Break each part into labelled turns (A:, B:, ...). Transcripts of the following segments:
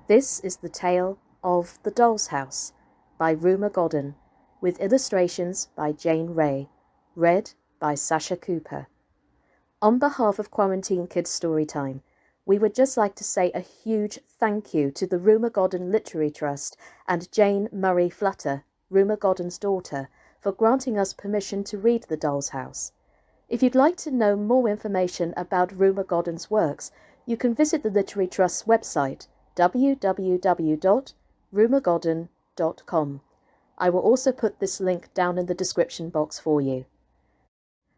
A: This is the tale of The Doll's House by Rumer Godden, with illustrations by Jane Ray, read by Sasha Cooper. On behalf of Quarantine Kids Storytime, we would just like to say a huge thank you to the Rumer Godden Literary Trust and Jane Murray Flutter, Rumer Godden's daughter, for granting us permission to read The Doll's House. If you'd like to know more information about Rumer Godden's works, you can visit the Literary Trust's website, www.rumergodden.com. I will also put this link down in the description box for you.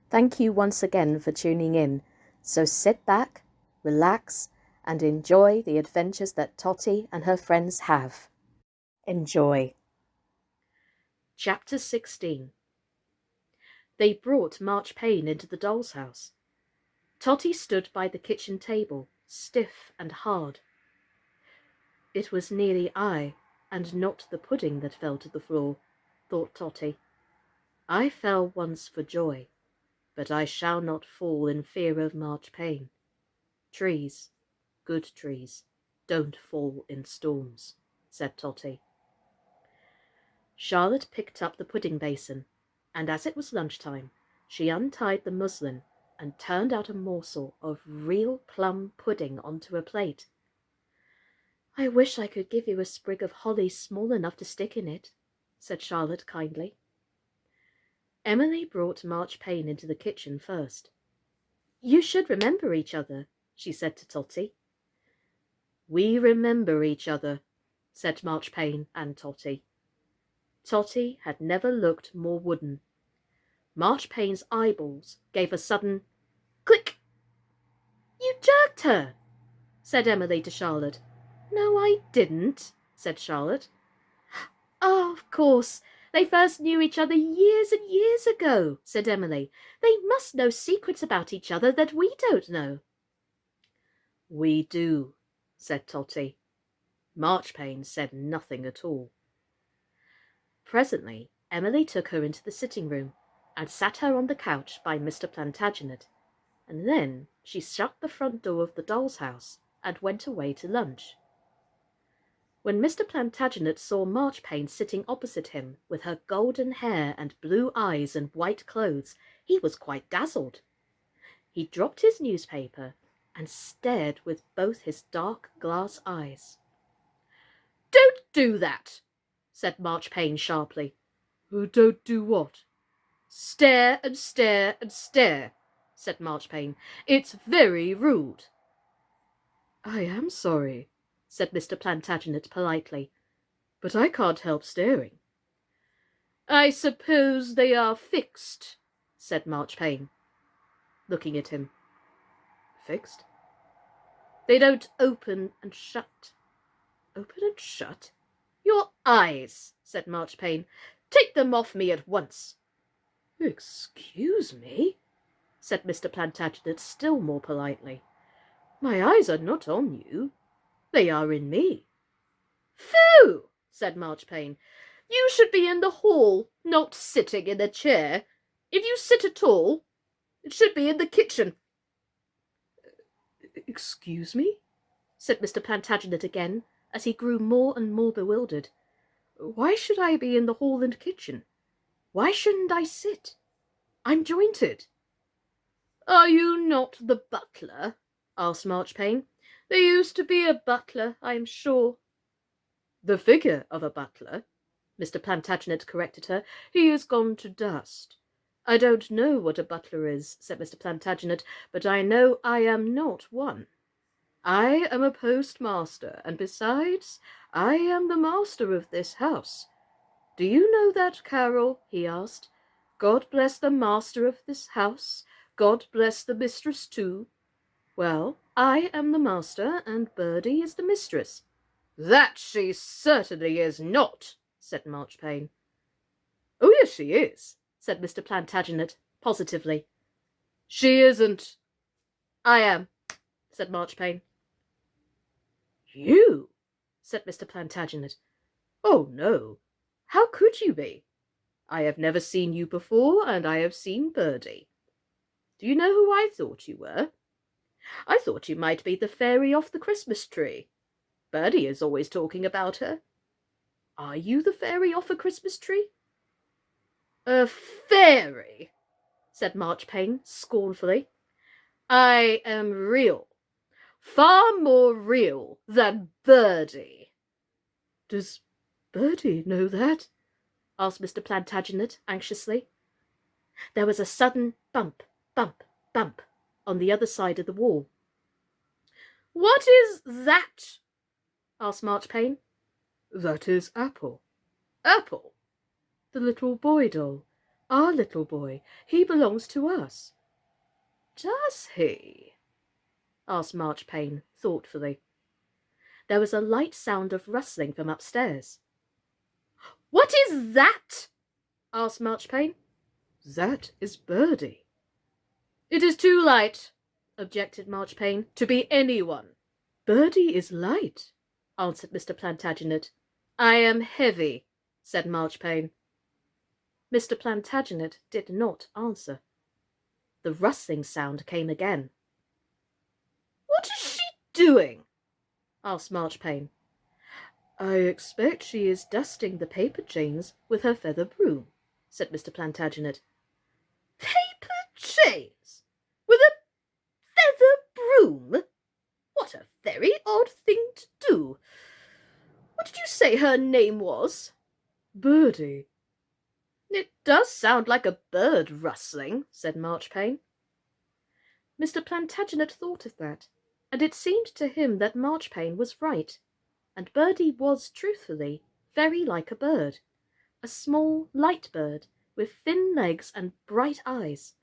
A: Thank you once again for tuning in, so sit back, relax, and enjoy the adventures that Totty and her friends have. Enjoy. Chapter 16. They brought March Payne into the doll's house. Totty stood by the kitchen table, stiff and hard. It was nearly I, and not the pudding that fell to the floor, thought Totty. I fell once for joy, but I shall not fall in fear of March Payne. Trees, good trees, don't fall in storms, said Totty. Charlotte picked up the pudding basin, and as it was lunchtime, she untied the muslin and turned out a morsel of real plum pudding onto a plate. I wish I could give you a sprig of holly small enough to stick in it, said Charlotte kindly. Emily brought March Payne into the kitchen first. You should remember each other, she said to Totty. We remember each other, said March Payne and Totty. Totty had never looked more wooden. March Payne's eyeballs gave a sudden click. You jerked her, said Emily to Charlotte. No, I didn't, said Charlotte. Oh, of course. They first knew each other years and years ago, said Emily. They must know secrets about each other that we don't know. We do, said Totty. March Payne said nothing at all. Presently, Emily took her into the sitting room and sat her on the couch by Mr. Plantagenet, and then she shut the front door of the doll's house and went away to lunch. When Mr. Plantagenet saw March Payne sitting opposite him with her golden hair and blue eyes and white clothes, he was quite dazzled. He dropped his newspaper and stared with both his dark glass eyes. Don't do that, said March Payne sharply. Don't do what? Stare and stare and stare, said March Payne. It's very rude. I am sorry, said Mr. Plantagenet politely, but I can't help staring. I suppose they are fixed, said March Payne, looking at him. Fixed? They don't open and shut. Open and shut? Your eyes, said March Payne. Take them off me at once. Excuse me, said Mr. Plantagenet still more politely. My eyes are not on you. They are in me. Phoo, said March Payne. You should be in the hall, not sitting in a chair. If you sit at all, it should be in the kitchen. Excuse me, said Mr. Plantagenet again, as he grew more and more bewildered. Why should I be in the hall and kitchen? Why shouldn't I sit? I'm jointed. Are you not the butler? Asked March Payne. There used to be a butler, I am sure. The figure of a butler, Mr. Plantagenet corrected her. He is gone to dust. I don't know what a butler is, said Mr. Plantagenet, but I know I am not one. I am a postmaster, and besides, I am the master of this house. Do you know that carol? He asked. God bless the master of this house. God bless the mistress too. Well, I am the master, and Birdie is the mistress. That she certainly is not, said March Payne. Oh, yes, she is, said Mr. Plantagenet positively. She isn't. I am, said March Payne. You, said Mr. Plantagenet. Oh, no. How could you be? I have never seen you before, and I have seen Birdie. Do you know who I thought you were? I thought you might be the fairy off the Christmas tree. Birdie is always talking about her. Are you the fairy off a Christmas tree?" "A fairy," said Marchpane scornfully. "I am real, far more real than Birdie." "Does Birdie know that?" asked Mr. Plantagenet anxiously. There was a sudden bump, bump, bump on the other side of the wall. "What is that?" asked Marchpane. "That is Apple." "Apple?" "The little boy doll. Our little boy. He belongs to us." "Does he?" asked Marchpane thoughtfully. There was a light sound of rustling from upstairs. "What is that?" asked Marchpane. "That is Birdie." "It is too light," objected Marchpane, "to be anyone." "Birdie is light," answered Mr. Plantagenet. "I am heavy," said Marchpane. Mr. Plantagenet did not answer. The rustling sound came again. "What is she doing?" asked Marchpane. "I expect she is dusting the paper chains with her feather broom," said Mr. Plantagenet. "Paper chains? With a feather broom? What a very odd thing to do. What did you say her name was?" "Birdie." "It does sound like a bird rustling," said Marchpane. Mr. Plantagenet thought of that, and it seemed to him that Marchpane was right, and Birdie was truthfully very like a bird, a small, light bird with thin legs and bright eyes.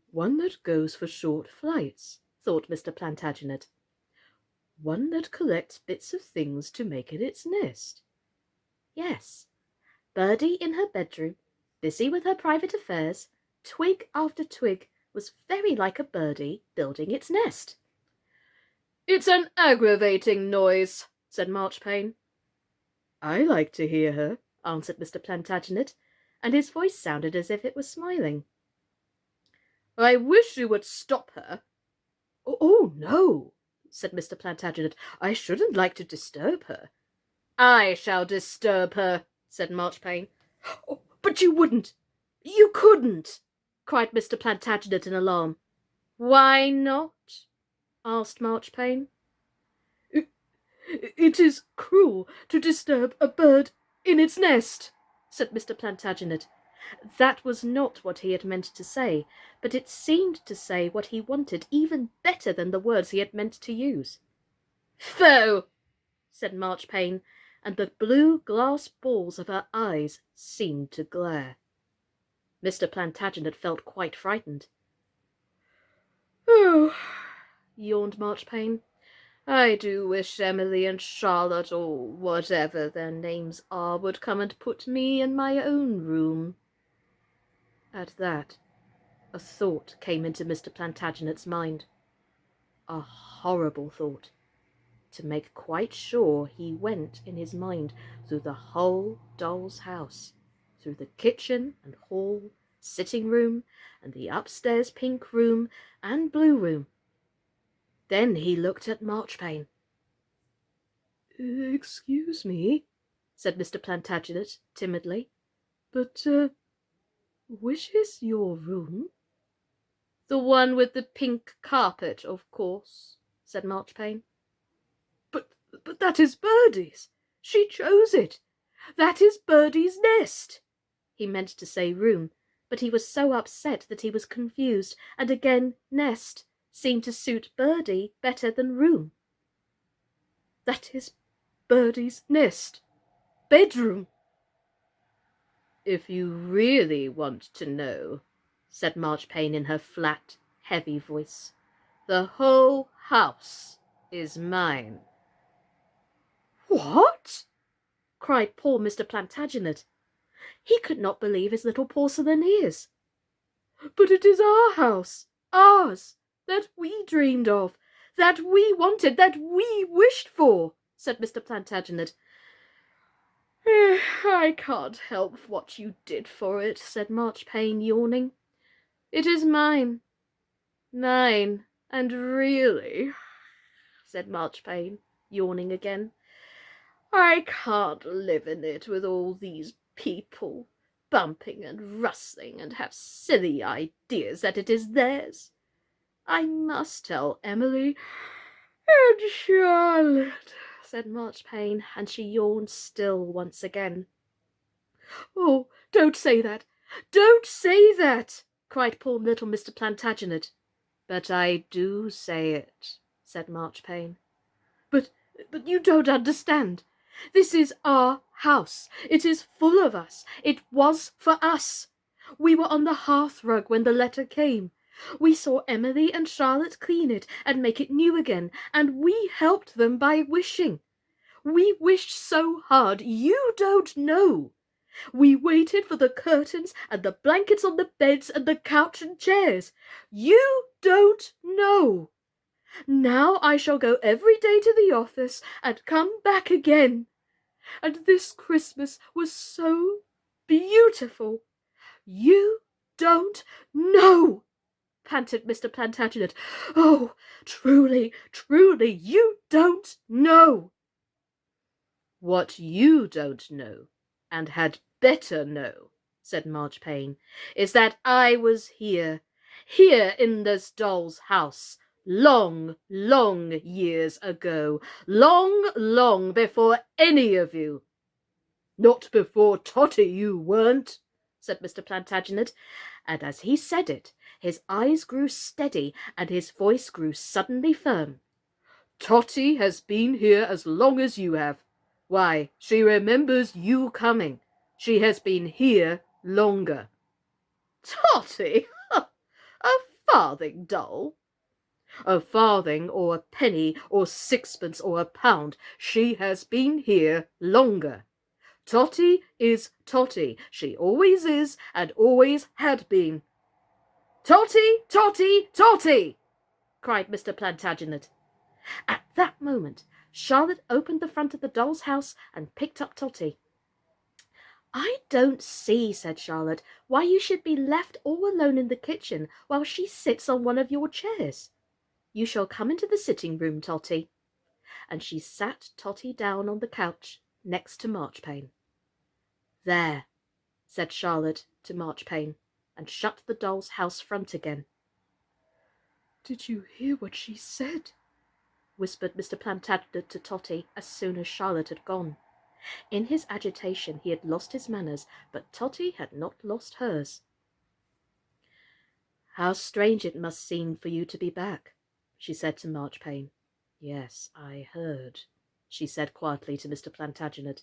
A: "One that goes for short flights," thought Mr. Plantagenet. "One that collects bits of things to make in its nest." Yes, Birdie in her bedroom, busy with her private affairs, twig after twig, was very like a birdie building its nest. "It's an aggravating noise," said Marchpane. "I like to hear her," answered Mr. Plantagenet, and his voice sounded as if it was smiling. "I wish you would stop her." "Oh, no," said Mr. Plantagenet. "I shouldn't like to disturb her." "I shall disturb her," said Marchpane. "Oh, but you wouldn't. You couldn't," cried Mr. Plantagenet in alarm. "Why not?" asked Marchpane. "It is cruel to disturb a bird in its nest," said Mr. Plantagenet. That was not what he had meant to say, but it seemed to say what he wanted even better than the words he had meant to use. "Pho!" said Marchpane, and the blue glass balls of her eyes seemed to glare. Mr. Plantagenet felt quite frightened. "Oh," yawned Marchpane, "I do wish Emily and Charlotte, or whatever their names are, would come and put me in my own room." At that, a thought came into Mr. Plantagenet's mind. A horrible thought. To make quite sure, he went in his mind through the whole doll's house, through the kitchen and hall, sitting room, and the upstairs pink room and blue room. Then he looked at Marchpane. "Excuse me," said Mr. Plantagenet timidly, "but, which is your room?" "The one with the pink carpet, of course," said Marchpane. But that is Birdie's. She chose it. That is Birdie's nest." He meant to say room, but he was so upset that he was confused, and again nest seemed to suit Birdie better than room. "That is Birdie's nest. Bedroom." "If you really want to know," said Marchpane in her flat, heavy voice, "the whole house is mine." "What?" cried poor Mr. Plantagenet. He could not believe his little porcelain ears. "But it is our house, ours, that we dreamed of, that we wanted, that we wished for," said Mr. Plantagenet. "I can't help what you did for it," said Marchpane, yawning. "It is mine, mine, and really," said Marchpane, yawning again. "I can't live in it with all these people, bumping and rustling, and have silly ideas that it is theirs. I must tell Emily and Charlotte," said Marchpane, and she yawned still once again. "Oh, don't say that! Don't say that!" cried poor little Mr. Plantagenet. "But I do say it," said Marchpane. But you don't understand. This is our house. It is full of us. It was for us. We were on the hearthrug when the letter came. We saw Emily and Charlotte clean it and make it new again, and we helped them by wishing. We wished so hard, you don't know. We waited for the curtains and the blankets on the beds and the couch and chairs. You don't know. Now I shall go every day to the office and come back again. And this Christmas was so beautiful. You don't know, panted Mr. Plantagenet. Oh, truly, truly, you don't know. What you don't know, and had better know, said Marchpane, is that I was here in this doll's house, long, long years ago, long, long before any of you. Not before Totty, you weren't, said Mr. Plantagenet, and as he said it, his eyes grew steady and his voice grew suddenly firm. Totty has been here as long as you have. Why, she remembers you coming. She has been here longer. Totty? A farthing, doll? A farthing or a penny or sixpence or a pound, she has been here longer. Totty is Totty. She always is and always had been. Totty, Totty, Totty! Cried Mr. Plantagenet. At that moment, Charlotte opened the front of the doll's house and picked up Totty. I don't see, said Charlotte, why you should be left all alone in the kitchen while she sits on one of your chairs. You shall come into the sitting-room, Totty. And she sat Totty down on the couch next to Marchpane. There, said Charlotte to Marchpane, and shut the doll's house front again. Did you hear what she said? Whispered Mr. Plantagenet to Totty as soon as Charlotte had gone. In his agitation he had lost his manners, but Totty had not lost hers. How strange it must seem for you to be back, she said to Marchpane. Yes, I heard, she said quietly to Mr. Plantagenet.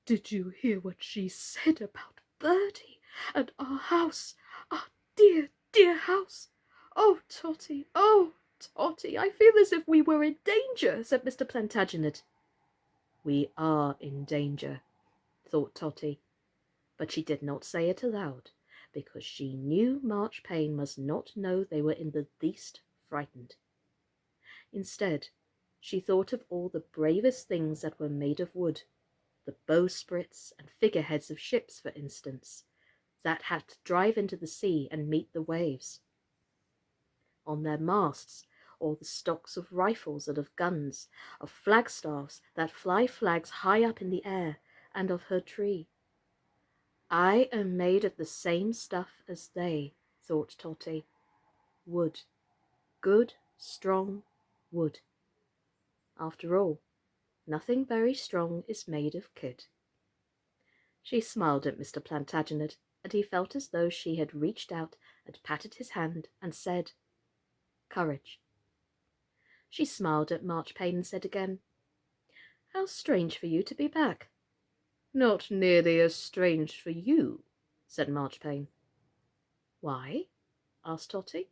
A: Did you hear what she said about Bertie and our house, our dear, dear house? Oh, Totty, oh, Totty, I feel as if we were in danger, said Mr. Plantagenet. We are in danger, thought Totty, but she did not say it aloud, because she knew Marchpane must not know they were in the least frightened. Instead, she thought of all the bravest things that were made of wood, the bowsprits and figureheads of ships, for instance, that had to drive into the sea and meet the waves. On their masts, all the stocks of rifles and of guns, of flagstaffs that fly flags high up in the air, and of her tree. I am made of the same stuff as they, thought Totty. Wood. Good, strong wood. After all, nothing very strong is made of kid. She smiled at Mr. Plantagenet, and he felt as though she had reached out and patted his hand and said, Courage. She smiled at Marchpane and said again, How strange for you to be back. Not nearly as strange for you, said Marchpane. Why? asked Totty.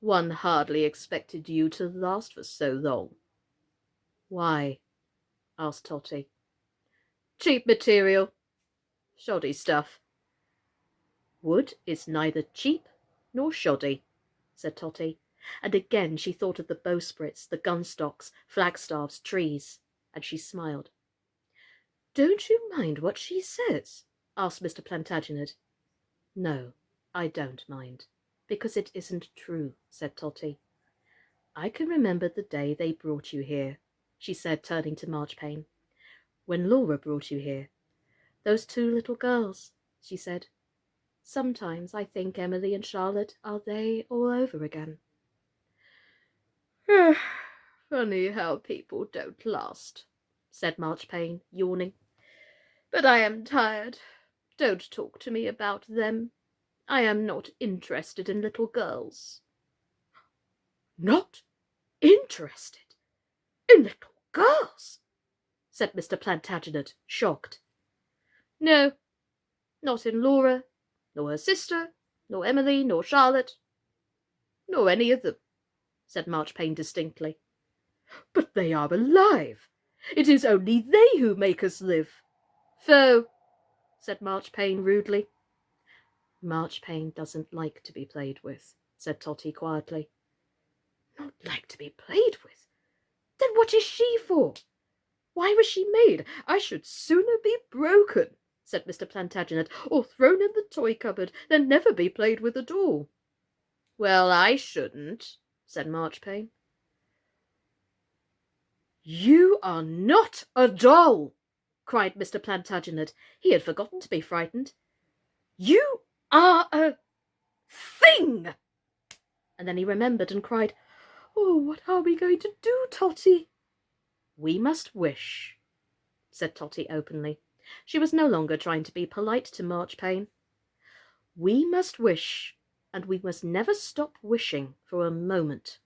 A: One hardly expected you to last for so long. Why? asked Totty. Cheap material. Shoddy stuff. Wood is neither cheap nor shoddy, said Totty, and again she thought of the bowsprits, the gunstocks, flagstaffs, trees, and she smiled. Don't you mind what she says? asked Mr. Plantagenet. No, I don't mind, because it isn't true, said Totty. I can remember the day they brought you here, she said, turning to Marchpane. When Laura brought you here. Those two little girls, she said. Sometimes I think Emily and Charlotte are they all over again. Funny how people don't last, said Marchpane, yawning. But I am tired. Don't talk to me about them. I am not interested in little girls. Not interested in little girls? Said Mr. Plantagenet, shocked. No, not in Laura, nor her sister, nor Emily, nor Charlotte, nor any of them, said Marchpane distinctly. But they are alive. It is only they who make us live. Foh, said Marchpane rudely. Marchpane doesn't like to be played with, said Totty quietly. Not like to be played with? Then what is she for? Why was she made? I should sooner be broken, said Mr. Plantagenet, or thrown in the toy cupboard than never be played with at all. Well, I shouldn't, said Marchpane. You are not a doll, cried Mr. Plantagenet. He had forgotten to be frightened. You are a thing. And then he remembered and cried, Oh, what are we going to do, Totty? We must wish, said Totty openly. She was no longer trying to be polite to Marchpane. We must wish, and we must never stop wishing for a moment.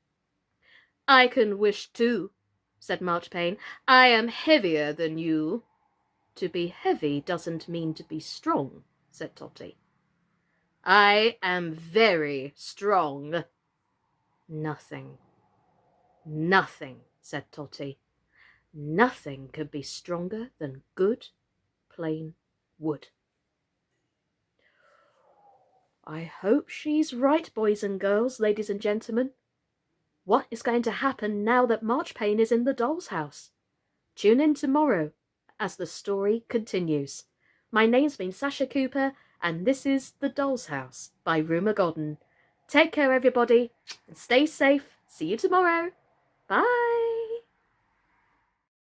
A: I can wish too, said Marchpane. I am heavier than you. To be heavy doesn't mean to be strong, said Totty. I am very strong. Nothing, said Totty. Nothing could be stronger than good, plain wood. I hope she's right, boys and girls, ladies and gentlemen. What is going to happen now that Marchpane is in the doll's house? Tune in tomorrow as the story continues. My name's been Sasha Cooper, and this is The Doll's House by Rumer Godden. Take care, everybody, and stay safe. See you tomorrow. Bye.